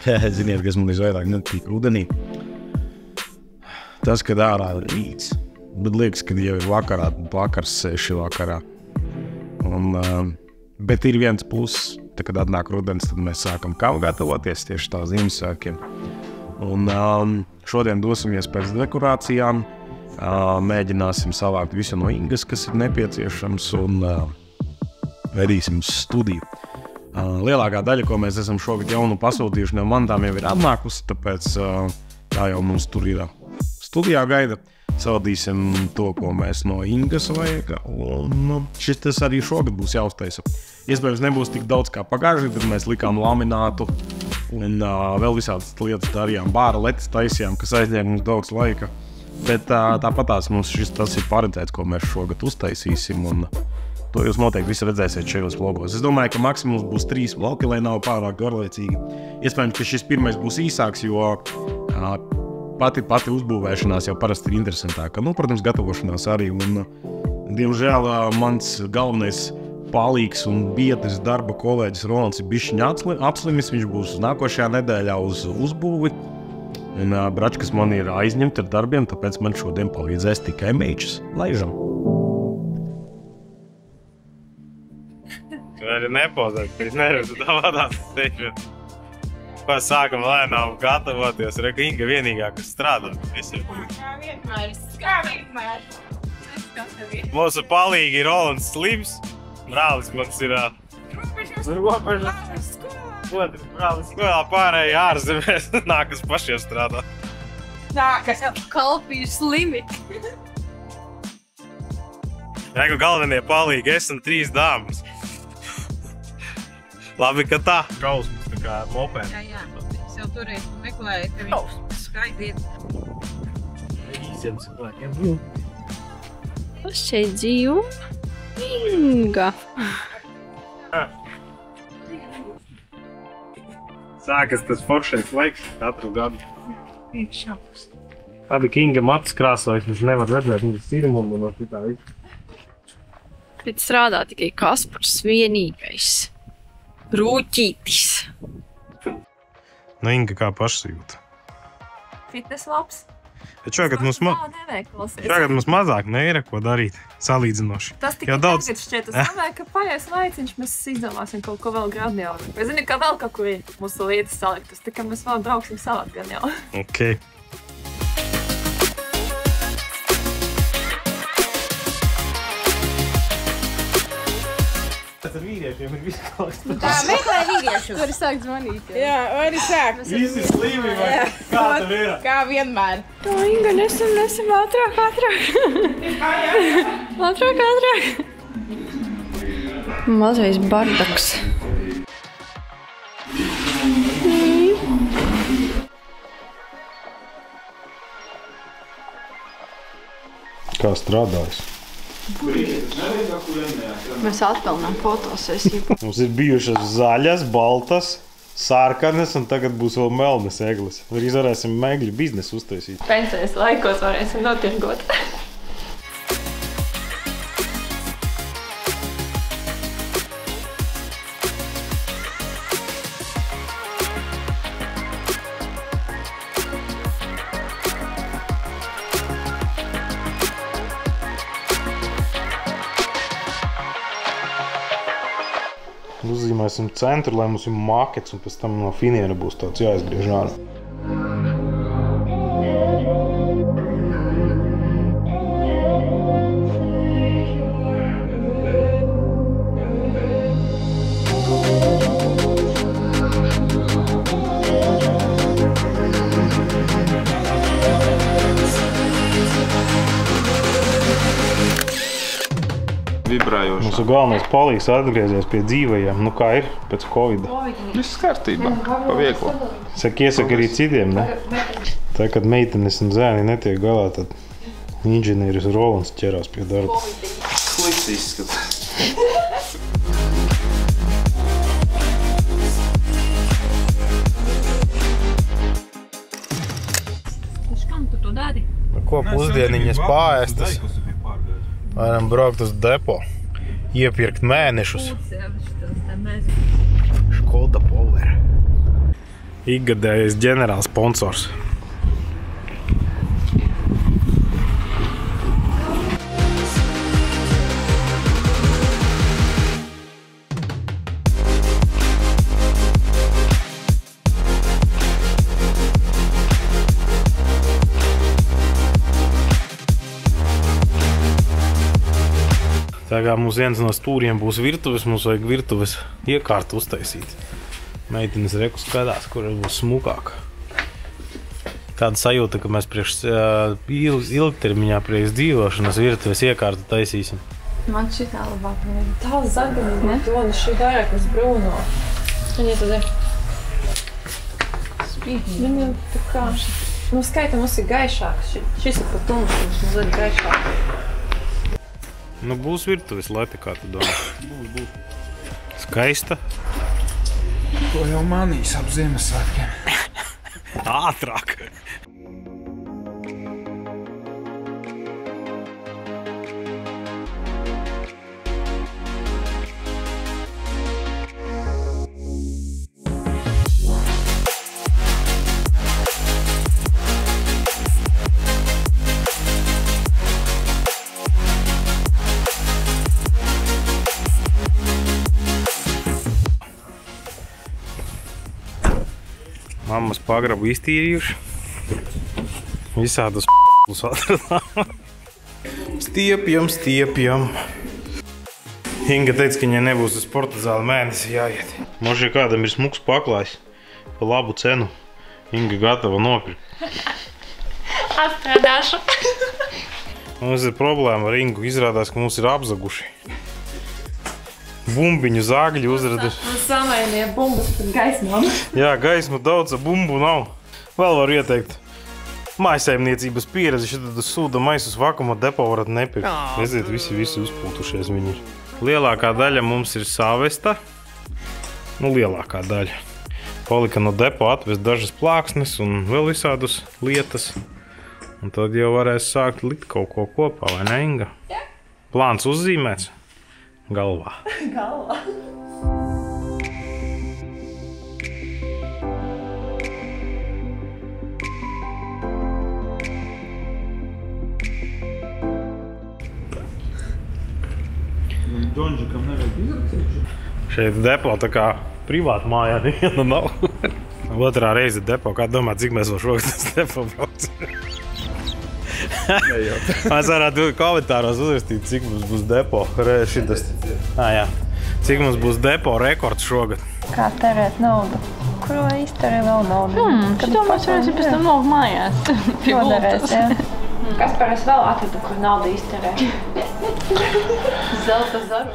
Ziniet, kas man visvairāk nepatīk rudenī. Tas, kad ārā ir rīts, bet liekas, ka jau ir vakars 6 vakarā. Bet ir viens pluss, kad atnāk rudens, tad mēs sākam kaut gatavoties tieši tā Ziemassvētkiem. Šodien dosimies pēc dekorācijām, mēģināsim savākt visu no Ingas, kas ir nepieciešams, un vedīsim uz studiju. Lielākā daļa, ko mēs esam šogad jaunu pasūtījuši no mantām, jau ir atnākusi, tāpēc tā jau mums tur ir studijā gaida. Saldīsim to, ko mēs no Ingas vajag, un šis arī šogad būs jāuztaisa. Iespējams, nebūs tik daudz kā pagājuši, tad mēs likām laminātu un vēl visādas lietas darījām, bāra letes taisījām, kas aizņēma mums daudz laika. Bet tāpatās mums tas ir paredzēts, ko mēs šogad uztaisīsim, un to jūs noteikti visi redzēsiet šajos vlogos. Es domāju, ka maksimums būs 3 vlogi, lai nav pārāk garlaicīgi. Iespējams, ka šis pirmais būs īsāks, jo pati uzbūvēšanās jau parasti ir interesantāka. Protams, gatavošanās arī. Un, diemžēl, mans galvenais palīgs un biedrs darba kolēģis Rolands ir bišķiņ apslimis. Viņš būs nākošajā nedēļā uz uzbūvi. Un bračkas man ir aizņemti ar darbiem, tāpēc man šodien palīdzēs tikai meičas. Laižam! Arī nepozēt, ka es neredzu tavādās teikšana. Ko sākam lēnām gatavoties, Reka Inga vienīgā, kas strādā. Kā vienmēr. Mūsu palīgi ir Rolands Slims. Brālis mums ir robeža. Otrs brālis skolā, pārējie ārzemēs nākas pašiem strādāt. Nākas kalpīši slimi. Reka galvenie palīgi, es un 3 dāmas. Labi, ka tā. Kausmas, tā kā mopē. Jā. Es jau toreiz meklēju, ka viņš skaidiet. Īsiem cilvēkiem. Kas šeit dzīvo? Inga. Sākas tas foršais laiks katru gadu. Labi, ka Inga matus krāsojas, viņš nevar redzēt, viņš sirmumu no šitā visu. Bet strādā tikai Kaspars vienīgais. Rūķītis. Inga kā pašsajūta. Fitnes labs. Bet šogad mums mazāk neir ko darīt, salīdzinoši. Tas tikai tagad šķiet, es domāju, ka paies laiciņš, mēs izdomāsim kaut ko vēl grandiozu. Es zinu, ka vēl kaut kur ir mūsu lietas saliktas, tikai mēs vēl brauksim savāt gan jau. Ok. Tas ar vīriešiem ir visu kaut kas. Tā, meklē vīriešu. Tur sāk zvanīt. Jā, arī sāk. Visi slimi vai kā tev ir? Kā vienmēr. Tā Inga, nesam ātrāk. Ātrāk. Mazais bardaks. Kā strādājas? Mēs atpelnām fotosesiju. Mums ir bijušas zaļas, baltas, sārkanas, un tagad būs vēl melnas eglis. Arī varēsim megļu biznesu uztaisīt. Pensijas laikos varēsim notirgot. Uzzīmēsim centru, lai mums ir makets, un pēc tam no finiera būs tāds jāizgriež ārā. Vibrējoši. Mums ir galvenais palīgs atgriezies pie dzīvajiem. Kā ir pēc Covida? Viss kārtībā, pa vieglu. Iesaka arī citiem, ne? Tā, kad meitenes un zēni netiek galā, tad inženieris Rolands ķerās pie darba. Slikti izskatās. Kam tu to dari? Ko pusdieniņas pārēstas? Varam braukt uz depo, iepirkt mēnešus. Škoda Power. Ikgadējais ģenerāls sponsors. Tā kā mums viens no stūriem būs virtuves, mums vajag virtuves iekārtu uztaisīt. Meitenes reku skatās, kur būs smukāk. Tāda sajūta, ka mēs priekš ilgtermiņā priekš dzīvošanas virtuves iekārtu taisīsim. Man šitā labāk. Tā zaļa, un šī vairāk uz brūno. Viņa tad ir. Viņa tā kā. Nu, skaita mums ir gaišāks. Šis ir pat tumšs, mums mazliet gaišāks. Nu, būs virtuves lete, kā tu domā. Būs. Skaista. To jau manīs ap Ziemassvētkiem. Ātrāk. Mammas pagrabu iztīrījuši. Visādus p***lus atradām. Stiepjam. Inga teica, ka viņai nebūs uz sporta zāli mēnesi jāiet. Možda kādam ir smuks paklājs pa labu cenu. Inga gatava nopirkt. Atstrādāšu. Mums ir problēma ar Ingu. Izrādās, ka mums ir apzaguši. Bumbiņu zāgļi uzraduši. Mums samainie bumbas par gaismām. Jā, gaismu daudz, bumbu nav. Vēl varu ieteikt. Mājasaimniecības pieredzi, šitad sūda maisus vakuma depo varat nepirkt. Redziet, visi uzpūtušies viņi ir. Lielākā daļa mums ir savesta. Nu, lielākā daļa. Palika no depo atvest dažas plāksnes un vēl visādus lietas. Un tad jau varēs sākt likt kaut ko kopā, vai ne, Inga? Jā. Plāns uzzīmēts. Galvā. Džonžikam nevajag izrakstīt. Šeit depo tā kā privāta mājā neviena nav. Otrā reize depo. Kā domā, cik mēs vēl šogad tas depo braucam? Mēs varētu komentāros uzrakstīt, cik mums būs depo. Jā. Cik mums būs depo rekords šogad. Kā terēt naudu? Kuru izterē vēl naudu? Kad to mēs varēsim pēc tam nolkt mājās. Noderēs, jā. Kas par es vēl atradu, kur naudu izterē? Zelta zaru.